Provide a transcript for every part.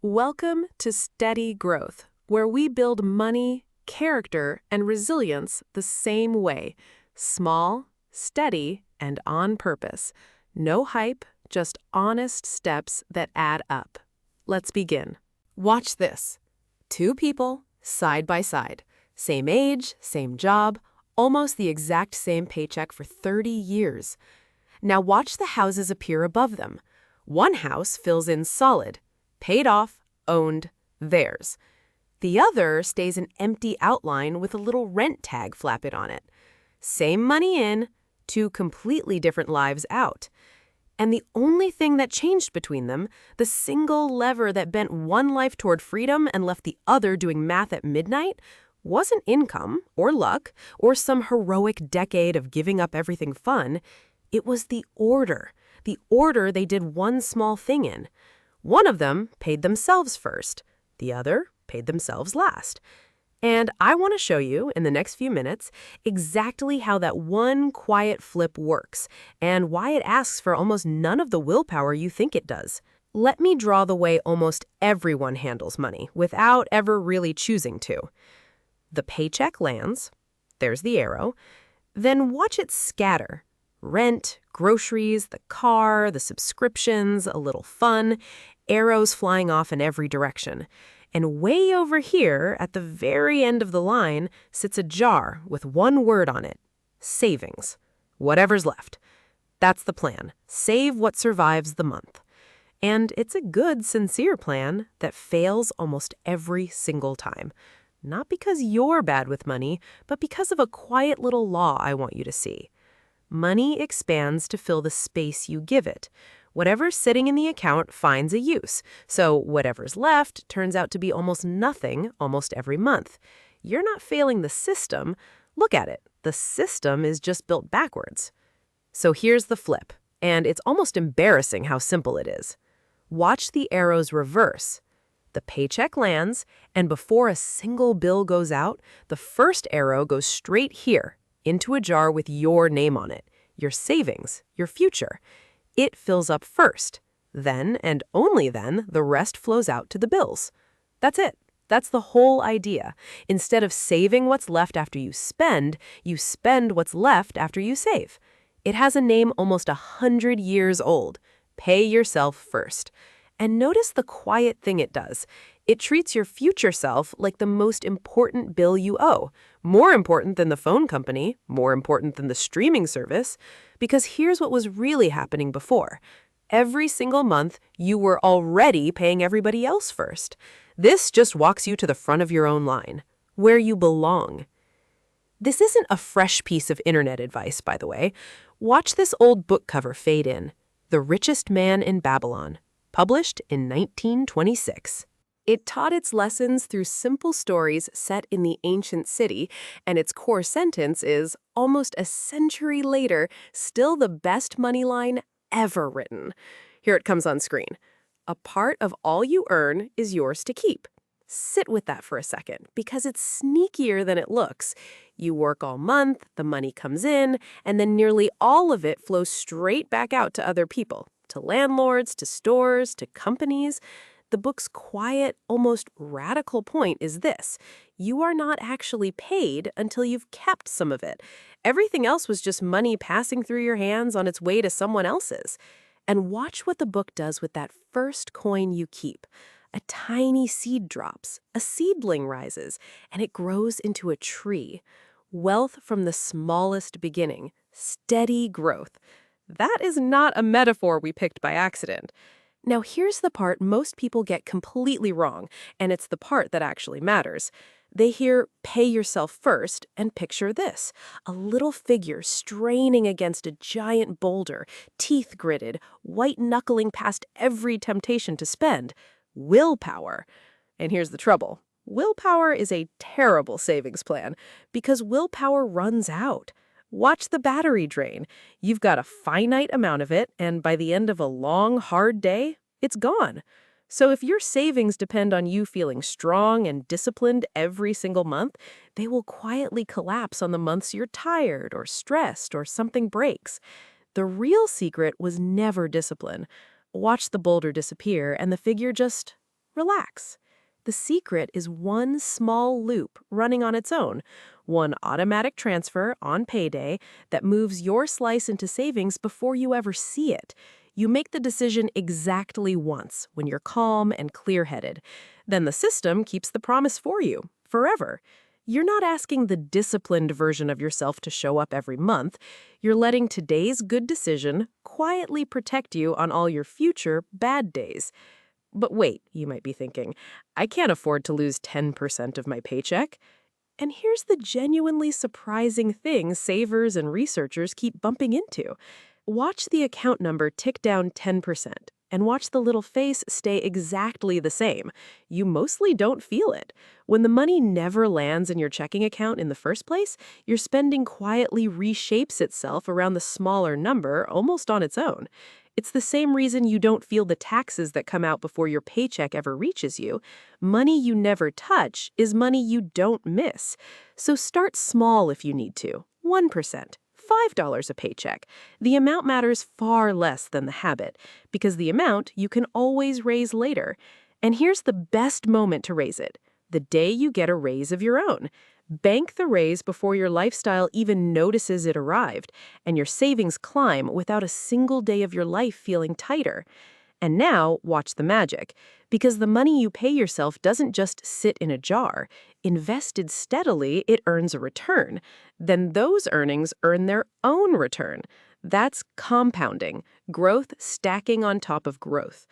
Welcome to Steady Growth, where we build money, character, and resilience the same way. Small, steady, and on purpose. No hype, just honest steps that add up. Let's begin. Watch this. Two people, side by side. Same age, same job, almost the exact same paycheck for 30 years. Now watch the houses appear above them. One house fills in solid. Paid off, owned, theirs. The other stays an empty outline with a little rent tag flapped on it. Same money in, two completely different lives out. And the only thing that changed between them, the single lever that bent one life toward freedom and left the other doing math at midnight, wasn't income or luck or some heroic decade of giving up everything fun. It was the order they did one small thing in. One of them paid themselves first. The other paid themselves last. And I want to show you, in the next few minutes, exactly how that one quiet flip works and why it asks for almost none of the willpower you think it does. Let me draw the way almost everyone handles money without ever really choosing to. The paycheck lands. There's the arrow. Then watch it scatter. Rent, groceries, the car, the subscriptions, a little fun, arrows flying off in every direction. And way over here, at the very end of the line, sits a jar with one word on it: savings. Whatever's left. That's the plan. Save what survives the month. And it's a good, sincere plan that fails almost every single time. Not because you're bad with money, but because of a quiet little law I want you to see. Money expands to fill the space you give it. Whatever's sitting in the account finds a use, so whatever's left turns out to be almost nothing almost every month. You're not failing the system. Look at it. The system is just built backwards. So here's the flip, and it's almost embarrassing how simple it is. Watch the arrows reverse. The paycheck lands, and before a single bill goes out, the first arrow goes straight here, into a jar with your name on it, your savings, your future. It fills up first. Then, and only then, the rest flows out to the bills. That's it. That's the whole idea. Instead of saving what's left after you spend what's left after you save. It has a name almost 100 years old. Pay yourself first. And notice the quiet thing it does. It treats your future self like the most important bill you owe. More important than the phone company, more important than the streaming service. Because here's what was really happening before. Every single month, you were already paying everybody else first. This just walks you to the front of your own line, where you belong. This isn't a fresh piece of internet advice, by the way. Watch this old book cover fade in. The Richest Man in Babylon. Published in 1926. It taught its lessons through simple stories set in the ancient city, and its core sentence is, almost a century later, still the best money line ever written. Here it comes on screen. A part of all you earn is yours to keep. Sit with that for a second, because it's sneakier than it looks. You work all month, the money comes in, and then nearly all of it flows straight back out to other people. To landlords, to stores, to companies. The book's quiet, almost radical point is this: you are not actually paid until you've kept some of it. Everything else was just money passing through your hands on its way to someone else's. And watch what the book does with that first coin you keep. A tiny seed drops, a seedling rises, and it grows into a tree. Wealth from the smallest beginning, steady growth. That is not a metaphor we picked by accident. Now here's the part most people get completely wrong, and it's the part that actually matters. They hear pay yourself first and picture this: a little figure straining against a giant boulder, teeth gritted, white-knuckling past every temptation to spend. Willpower. And here's the trouble. Willpower is a terrible savings plan because willpower runs out. Watch the battery drain. You've got a finite amount of it, and by the end of a long, hard day, it's gone. So if your savings depend on you feeling strong and disciplined every single month, they will quietly collapse on the months you're tired or stressed or something breaks. The real secret was never discipline. Watch the boulder disappear, and the figure just Relax. The secret is one small loop running on its own, one automatic transfer on payday that moves your slice into savings before you ever see it. You make the decision exactly once when you're calm and clear-headed. Then the system keeps the promise for you, forever. You're not asking the disciplined version of yourself to show up every month. You're letting today's good decision quietly protect you on all your future bad days. But wait, you might be thinking, I can't afford to lose 10% of my paycheck. And here's the genuinely surprising thing savers and researchers keep bumping into. Watch the account number tick down 10%, and watch the little face stay exactly the same. You mostly don't feel it. When the money never lands in your checking account in the first place, your spending quietly reshapes itself around the smaller number almost on its own. It's the same reason you don't feel the taxes that come out before your paycheck ever reaches you. Money you never touch is money you don't miss. So start small if you need to. 1%. $5 a paycheck. The amount matters far less than the habit, because the amount you can always raise later. And here's the best moment to raise it: the day you get a raise of your own. Bank the raise before your lifestyle even notices it arrived, and your savings climb without a single day of your life feeling tighter. And now, watch the magic, because the money you pay yourself doesn't just sit in a jar. Invested steadily, it earns a return. Then those earnings earn their own return. That's compounding, growth stacking on top of growth.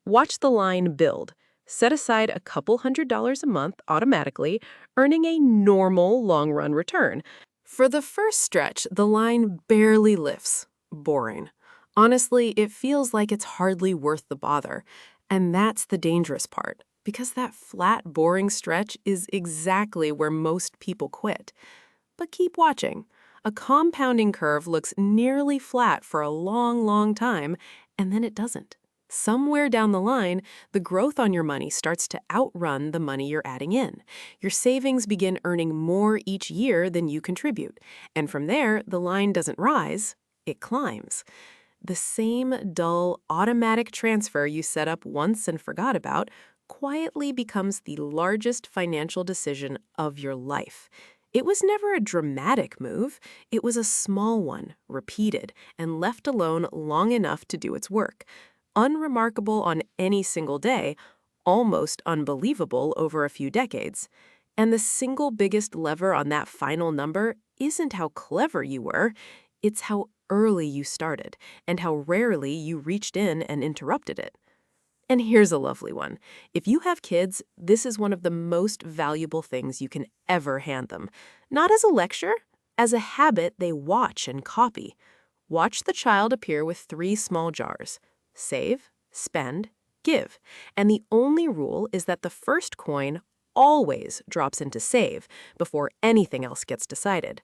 Watch the line build. Set aside a couple $100s a month automatically, earning a normal long-run return. For the first stretch, the line barely lifts. Boring. Honestly, it feels like it's hardly worth the bother. And that's the dangerous part, because that flat, boring stretch is exactly where most people quit. But keep watching. A compounding curve looks nearly flat for a long, long time, and then it doesn't. Somewhere down the line, the growth on your money starts to outrun the money you're adding in. Your savings begin earning more each year than you contribute. And from there, the line doesn't rise, it climbs. The same dull, automatic transfer you set up once and forgot about quietly becomes the largest financial decision of your life. It was never a dramatic move. It was a small one, repeated, and left alone long enough to do its work. Unremarkable on any single day, almost unbelievable over a few decades. And the single biggest lever on that final number isn't how clever you were, it's how early you started and how rarely you reached in and interrupted it. And here's a lovely one. If you have kids, this is one of the most valuable things you can ever hand them. Not as a lecture, as a habit they watch and copy. Watch the child appear with 3 small jars: save, spend, give. And the only rule is that the first coin always drops into save before anything else gets decided.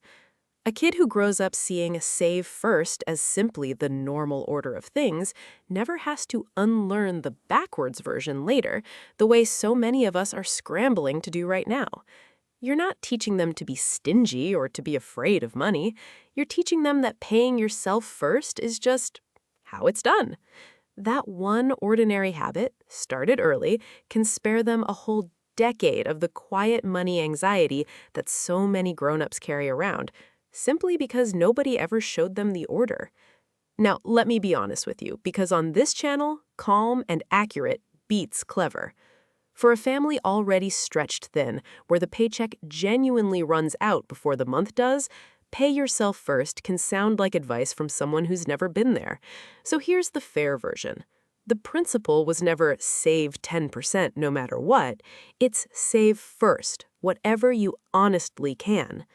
A kid who grows up seeing save first as simply the normal order of things never has to unlearn the backwards version later, the way so many of us are scrambling to do right now. You're not teaching them to be stingy or to be afraid of money. You're teaching them that paying yourself first is just how it's done. That one ordinary habit, started early, can spare them a whole decade of the quiet money anxiety that so many grown-ups carry around, simply because nobody ever showed them the order. Now, let me be honest with you, because on this channel, calm and accurate beats clever. For a family already stretched thin, where the paycheck genuinely runs out before the month does, pay yourself first can sound like advice from someone who's never been there. So here's the fair version. The principle was never save 10% no matter what. It's save first, whatever you honestly can.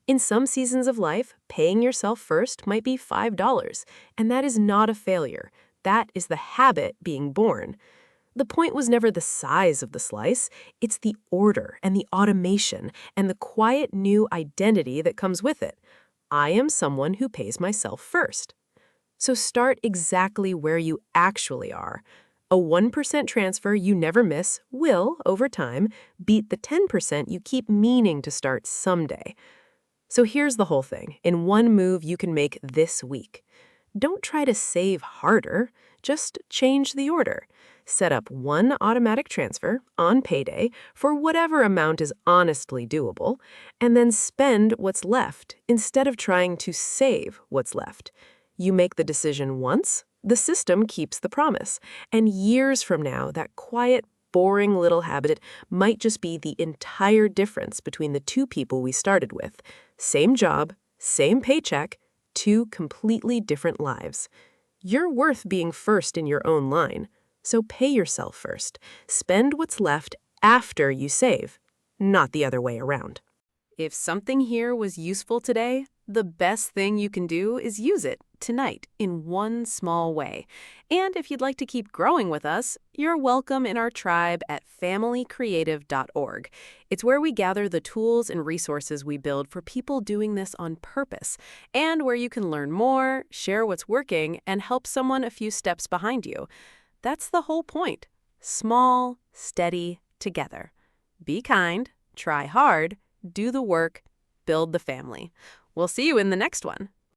In some seasons of life, paying yourself first might be $5, and that is not a failure. That is the habit being born. The point was never the size of the slice, it's the order and the automation and the quiet new identity that comes with it. I am someone who pays myself first. So start exactly where you actually are. A 1% transfer you never miss will, over time, beat the 10% you keep meaning to start someday. So here's the whole thing, in one move you can make this week. Don't try to save harder, just change the order. Set up one automatic transfer on payday for whatever amount is honestly doable, and then spend what's left instead of trying to save what's left. You make the decision once, the system keeps the promise, and years from now, that quiet, boring little habit might just be the entire difference between the two people we started with. Same job, same paycheck, two completely different lives. You're worth being first in your own line, so pay yourself first. Spend what's left after you save, not the other way around. If something here was useful today, the best thing you can do is use it tonight in one small way. And if you'd like to keep growing with us, you're welcome in our tribe at familycreative.org. It's where we gather the tools and resources we build for people doing this on purpose, and where you can learn more, share what's working, and help someone a few steps behind you. That's the whole point. Small, steady, together. Be kind, try hard, do the work, build the family. We'll see you in the next one.